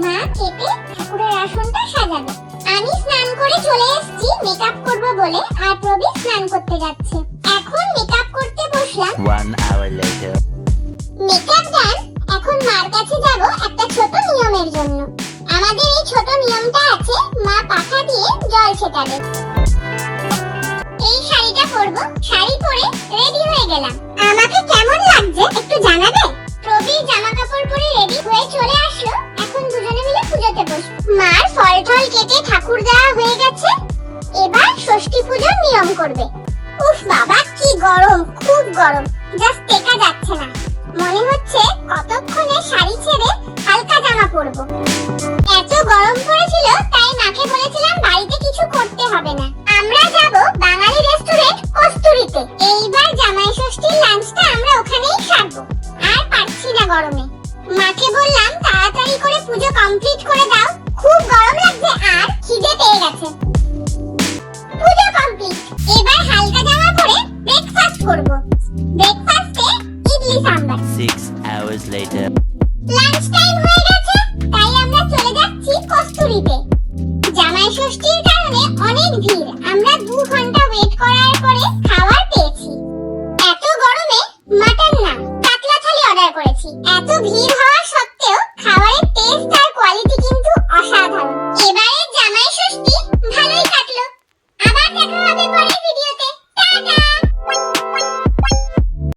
মা কেটে ঠাকুরের আসনটা সাজাবে। আমি স্নান করে চলে এসেছি মেকআপ করব বলে, আর প্রবীর স্নান করতে যাচ্ছে। এখন মেকআপ করতে বসলাম। 1 hour later. মেকআপ ডান। এখন মার কাছে যাব একটা ছোট নিয়মের জন্য। আমাদের এই ছোট নিয়মটা আছে, মা পাখা দিয়ে জল ছেটাবে। এই শাড়িটা পরবো, শাড়ি পরে রেডি হয়ে গেলাম। আমাকে কেমন লাগছে একটু জানাবে? প্রবীর জামা কাপড় পরে রেডি হয়ে চলে আসলো। এখন দুজনে মিলে পুজোতে বসবো। মার ফল টল কেটে ঠাকুর দেওয়া হয়ে গেছে। এবার ষষ্ঠী পুজোর নিয়ম করবে। উফ বাবা কি গরম, খুব গরম, জাস্ট টেকা যাচ্ছে না। মনে হচ্ছে কতক্ষণে শাড়ি ছেড়ে হালকা জামা পরবো। এত গরম পড়েছিল তাই মাকে বলেছিলাম বাড়িতে কিছু করতে হবে না, আমরা যাব বাঙালি রেস্টুরেন্ট কস্তুরীতে। এইবার জামাই ষষ্ঠীর লাঞ্চটা আমরা ওখানেই সারবো। আর পারছি না গরমে। মাকে বললাম তাড়াতাড়ি করে পুজো কমপ্লিট করে দাও, খুব গরম লাগছে আর খিদে পেয়ে গেছে। পুজো কমপ্লিট। এবার হালকা জামা পরে ব্রেকফাস্ট করব। ব্রেকফাস্টে idli sambar. 6 hours later. Lunch time হয়ে গেছে, তাই আমরা চলে যাচ্ছি কস্তুরীতে। জামাই ষষ্ঠীর কারণে অনেক ভিড়। আমরা 2 ঘন্টা ওয়েট করার পরে খাবার পেয়েছি। এত গরমে মাটন না কাতলা থালি অর্ডার করেছি। এত ভিড়